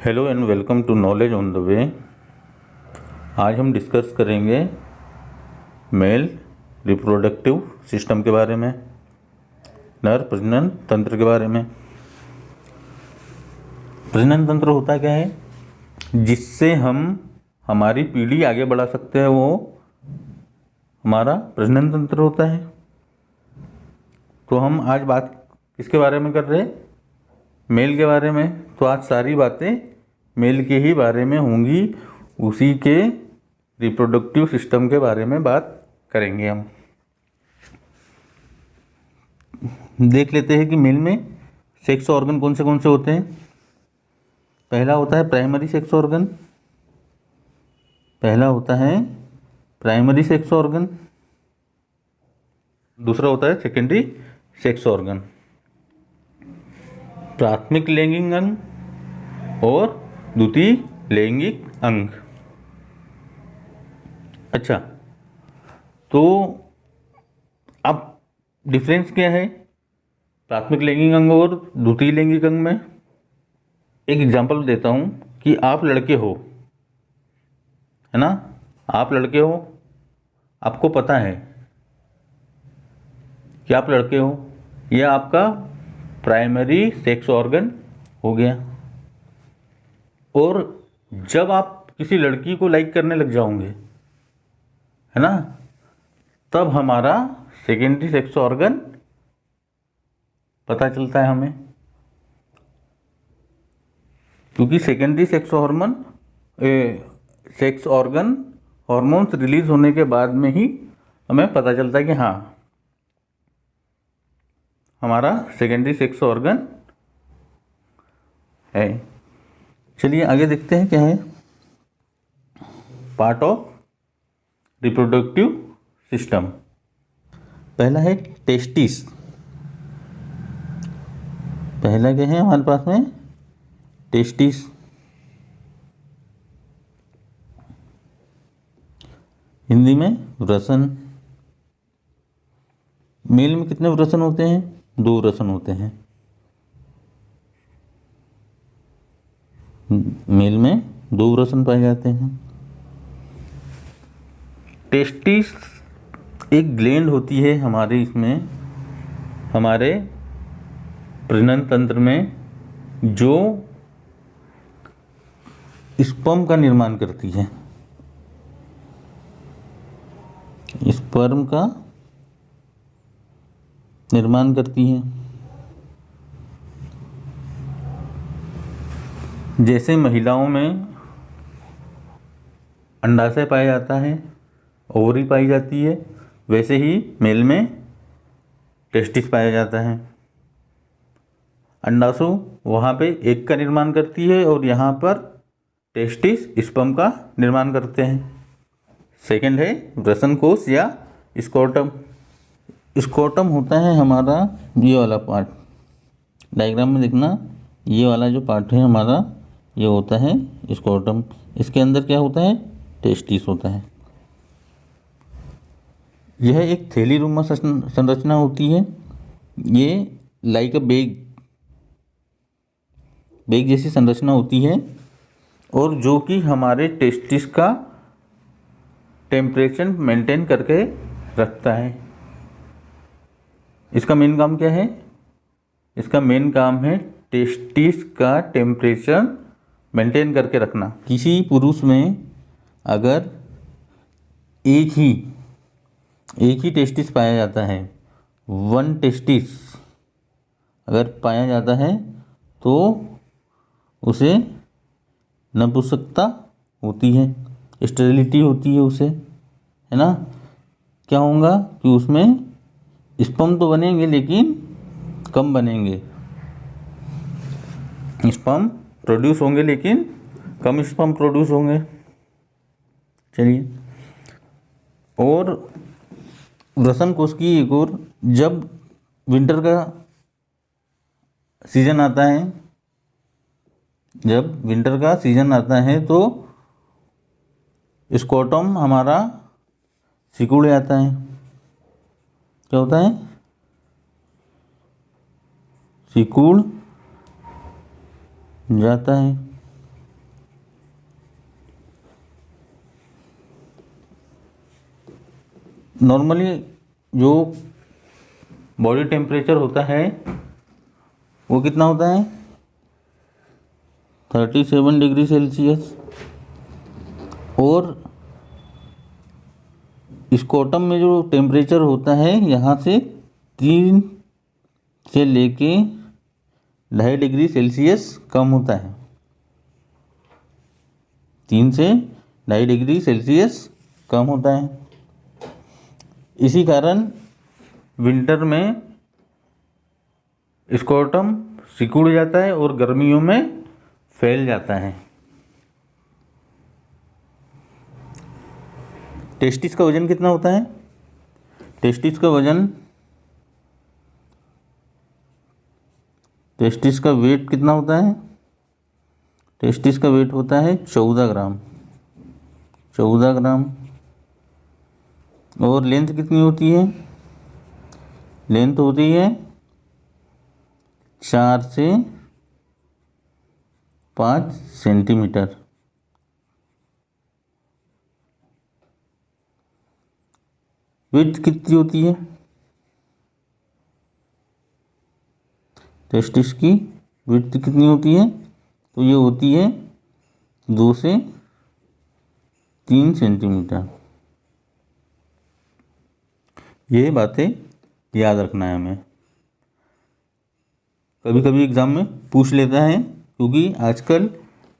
Hello and welcome to knowledge on the way. आज हम discuss करेंगे मेल रिप्रोडक्टिव सिस्टम के बारे में, नर प्रजनन तंत्र के बारे में। प्रजनन तंत्र होता क्या है, जिससे हम हमारी पीढ़ी आगे बढ़ा सकते हैं, वो हमारा प्रजनन तंत्र होता है। तो हम आज बात किसके बारे में कर रहे हैं? मेल के बारे में। तो आज सारी बातें मेल के ही बारे में होंगी, उसी के रिप्रोडक्टिव सिस्टम के बारे में बात करेंगे। हम देख लेते हैं कि मेल में सेक्स ऑर्गन कौन से होते हैं। पहला होता है प्राइमरी सेक्स ऑर्गन। दूसरा होता है सेकेंडरी सेक्स ऑर्गन। प्राथमिक लैंगिक अंग और द्वितीय लैंगिक अंग। अच्छा, तो अब डिफरेंस क्या है प्राथमिक लैंगिक अंग और द्वितीय लैंगिक अंग में? एक एग्जांपल देता हूं कि आप लड़के हो, है ना, आप लड़के हो, आपको पता है कि आप लड़के हो, यह आपका प्राइमरी सेक्स ऑर्गन हो गया। और जब आप किसी लड़की को लाइक करने लग जाओगे, है ना, तब हमारा सेकेंडरी सेक्स ऑर्गन पता चलता है हमें, क्योंकि secondary sex organ hormones release होने के बाद में ही हमें पता चलता है कि हाँ, हमारा सेकेंडरी सेक्स ऑर्गन है। चलिए आगे देखते हैं क्या है पार्ट ऑफ रिप्रोडक्टिव सिस्टम। पहला है टेस्टिस। पहला क्या है हमारे पास में? टेस्टिस। हिंदी में वृषण। मेल में कितने वृषण होते हैं? 2 वृषण होते हैं। मेल में 2 वृषण पाए जाते हैं। टेस्टिस एक ग्लैंड होती है हमारे इसमें, हमारे प्रजनन तंत्र में, जो स्पर्म का निर्माण करती है। स्पर्म का निर्माण करती है। जैसे महिलाओं में अंडाशय पाया जाता है, ओवरी पाई जाती है, वैसे ही मेल में टेस्टिस पाया जाता है। अंडाशु वहाँ पे एग का निर्माण करती है और यहाँ पर टेस्टिस स्पर्म का निर्माण करते हैं। सेकंड है वृषण कोश या स्कोटम। स्कोटम होता है हमारा ये वाला पार्ट, डायग्राम में देखना, ये वाला जो पार्ट है हमारा, ये होता है स्कोटम। इसके अंदर क्या होता है? टेस्टिस होता है। यह एक थैलीनुमा संरचना होती है। ये लाइक अ बैग जैसी संरचना होती है, और जो कि हमारे टेस्टिस का टेम्परेचर मेंटेन करके रखता है। इसका मेन काम क्या है? इसका मेन काम है टेस्टिस का टेम्परेचर मेंटेन करके रखना। किसी पुरुष में अगर एक ही टेस्टिस पाया जाता है, 1 टेस्टिस अगर पाया जाता है, तो उसे नपुंसकता होती है, स्टेरिलिटी होती है उसे, है ना। क्या होगा कि उसमें स्पर्म तो बनेंगे लेकिन कम बनेंगे, स्पर्म प्रोड्यूस होंगे लेकिन कम स्पर्म प्रोड्यूस होंगे। चलिए, और वृषण कोश की एक और, जब विंटर का सीजन आता है, तो स्कोटम हमारा सिकुड़ जाता है। क्या होता है? सिकुड़ जाता है। नॉर्मली जो बॉडी टेम्परेचर होता है वो कितना होता है 37 डिग्री सेल्सियस, और स्कोटम में जो टेम्परेचर होता है यहाँ से 3 से लेके 2.5 डिग्री सेल्सियस कम होता है, 3 से 2.5 डिग्री सेल्सियस कम होता है। इसी कारण विंटर में स्कोटम सिकुड़ जाता है और गर्मियों में फैल जाता है। टेस्टिस का वजन कितना होता है? टेस्टिस का वेट कितना होता है? टेस्टिस का वेट होता है 14 ग्राम। और लेंथ कितनी होती है? लेंथ होती है 4 से 5 सेंटीमीटर। विड्थ कितनी होती है टेस्टिस की? विड्थ कितनी होती है? तो ये होती है 2 से 3 सेंटीमीटर। ये बातें याद रखना है हमें। कभी कभी एग्ज़ाम में पूछ लेता है, क्योंकि आजकल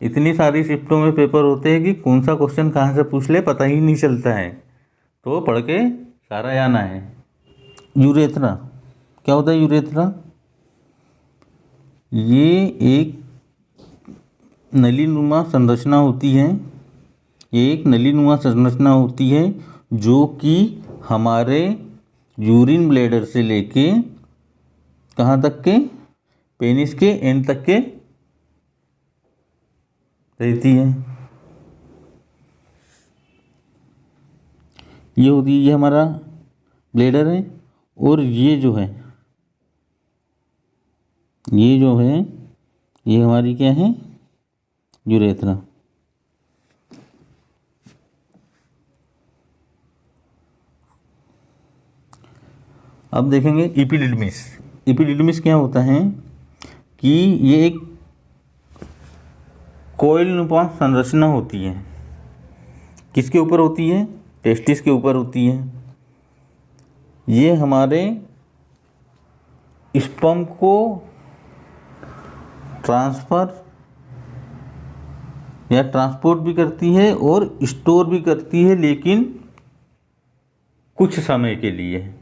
इतनी सारी शिफ्टों में पेपर होते हैं कि कौन सा क्वेश्चन कहाँ से पूछ ले पता ही नहीं चलता है, तो पढ़ के सारा जाना है। यूरेथ्रा क्या होता है? यूरेथ्रा ये एक नलीनुमा संरचना होती है। ये एक नलीनुमा संरचना होती है जो कि हमारे यूरिन ब्लैडर से लेके कहाँ तक के, पेनिस के एंड तक के रहती है। ये होती है, ये हमारा ब्लैडर है, और ये जो है ये हमारी क्या है? यूरेथ्रा। अब देखेंगे एपिडिडमिस। एपिडिडमिस क्या होता है कि ये एक कोइलनुमा संरचना होती है। किसके ऊपर होती है? टेस्टिस के ऊपर होती है। ये हमारे स्पर्म को ट्रांसफ़र या ट्रांसपोर्ट भी करती है और स्टोर भी करती है, लेकिन कुछ समय के लिए।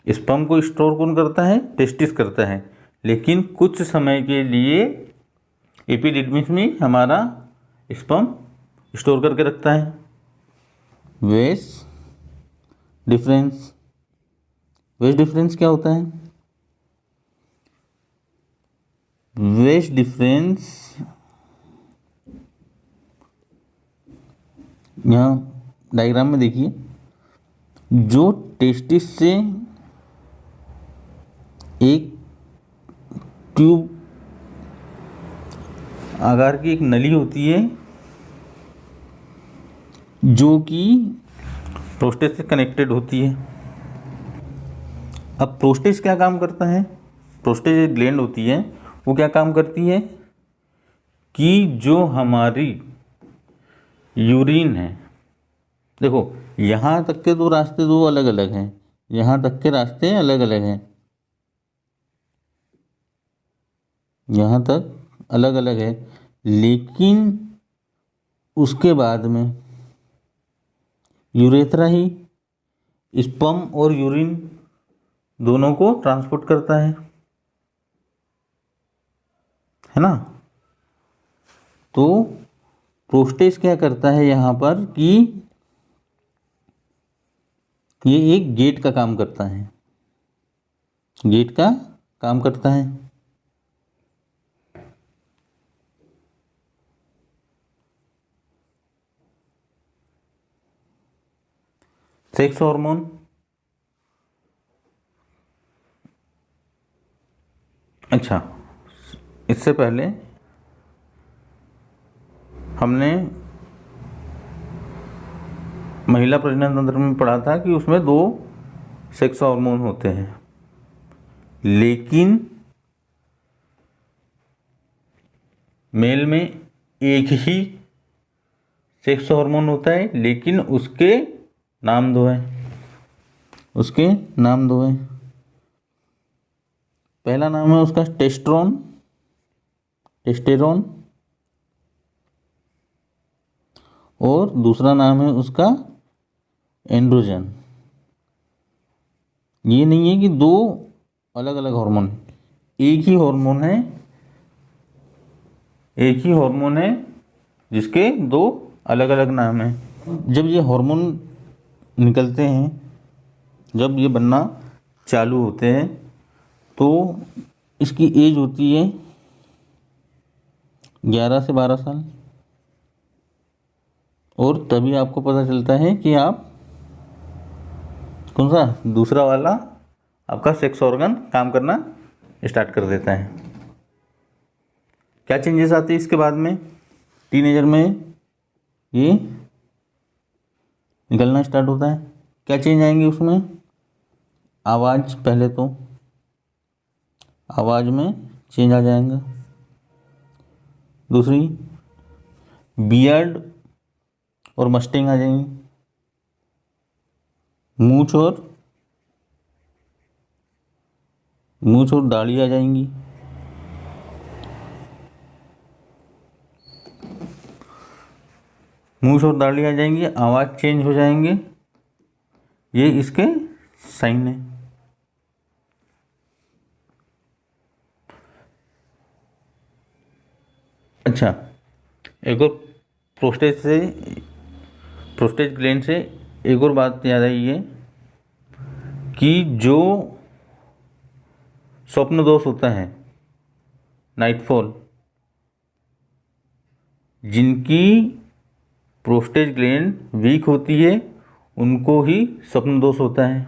स्पर्म को स्टोर कौन करता है? टेस्टिस करता है, लेकिन कुछ समय के लिए एपिडिडमिस में हमारा स्पर्म स्टोर करके रखता है। वेज डिफरेंस क्या होता है? वेज डिफरेंस यहाँ डायग्राम में देखिए, जो टेस्टिस से एक ट्यूब आकार की एक नली होती है जो कि प्रोस्टेट से कनेक्टेड होती है। अब प्रोस्टेट क्या काम करता है? प्रोस्टेट एक ग्लैंड होती है, वो क्या काम करती है कि जो हमारी यूरिन है, देखो यहाँ तक के दो रास्ते दो अलग अलग हैं, यहाँ तक के रास्ते अलग अलग हैं, यहाँ तक अलग अलग है, लेकिन उसके बाद में यूरेथ्रा ही स्पर्म और यूरिन दोनों को ट्रांसपोर्ट करता है ना। तो प्रोस्टेट क्या करता है यहाँ पर कि ये एक गेट का काम करता है, गेट का काम करता है। सेक्स हार्मोन, अच्छा इससे पहले हमने महिला प्रजनन तंत्र में पढ़ा था कि उसमें 2 सेक्स हार्मोन होते हैं, लेकिन मेल में एक ही सेक्स हार्मोन होता है, लेकिन उसके नाम 2 हैं। उसके नाम 2 हैं। पहला नाम है उसका टेस्टेरोन, और दूसरा नाम है उसका एंड्रोजन। ये नहीं है कि 2 अलग अलग हार्मोन, एक ही हार्मोन है जिसके 2 अलग अलग नाम हैं। जब ये हार्मोन निकलते हैं, जब ये बनना चालू होते हैं, तो इसकी एज होती है 11 से 12 साल, और तभी आपको पता चलता है कि आप कौन सा दूसरा वाला आपका सेक्स ऑर्गन काम करना स्टार्ट कर देता है। क्या चेंजेस आते हैं इसके बाद में? टीनेजर में ये निकलना स्टार्ट होता है। क्या चेंज आएंगे उसमें? आवाज़, पहले तो आवाज़ में चेंज आ जाएगा। दूसरी, बियर्ड और मस्टिंग आ जाएंगी। मूंछ और दाढ़ी आ जाएंगी। मूंछ और दाढ़ी आ जाएंगी, आवाज़ चेंज हो जाएंगे। ये इसके साइन है। अच्छा, एक और प्रोस्टेट ग्लैंड से एक और बात याद आई है कि जो स्वप्न दोष होता है, नाइटफॉल, जिनकी प्रोस्टेट ग्लैंड वीक होती है उनको ही स्वप्न दोष होता है।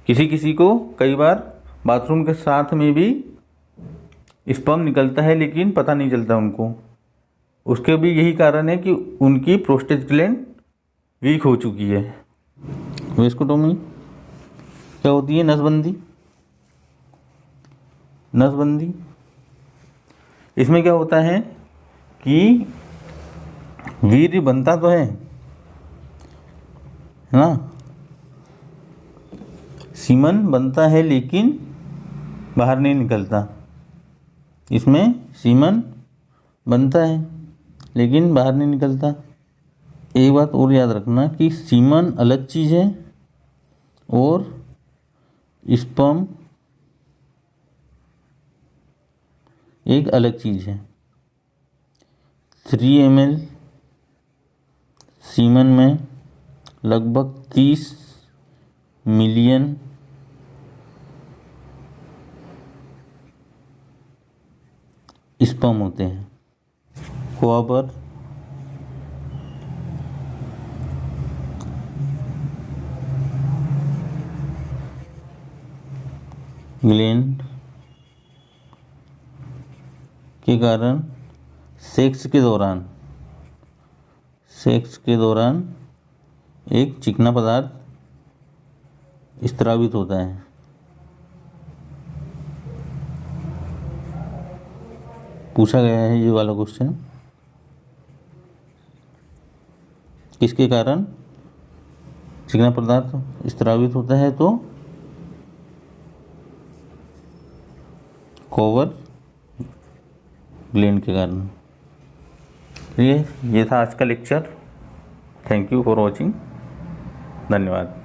किसी किसी को कई बार बाथरूम के साथ में भी स्पर्म निकलता है, लेकिन पता नहीं चलता उनको। उसके भी यही कारण है कि उनकी प्रोस्टेट ग्लैंड वीक हो चुकी है। वेस्कोटोमी क्या होती है? नसबंदी। इसमें क्या होता है कि वीर्य बनता तो है ना, सीमन बनता है, लेकिन बाहर नहीं निकलता। इसमें सीमन बनता है लेकिन बाहर नहीं निकलता। एक बात और याद रखना कि सीमन अलग चीज़ है और स्पर्म एक अलग चीज़ है। 3 ml सीमन में लगभग 30 मिलियन स्पर्म होते हैं। कोआपर ग्लैंड के कारण सेक्स के दौरान एक चिकना पदार्थ स्रावित होता है। पूछा गया है ये वाला क्वेश्चन, किसके कारण चिकना पदार्थ स्रावित होता है? तो कोवर ग्लैंड के कारण। ये था आज का lecture. Thank you for watching. धन्यवाद।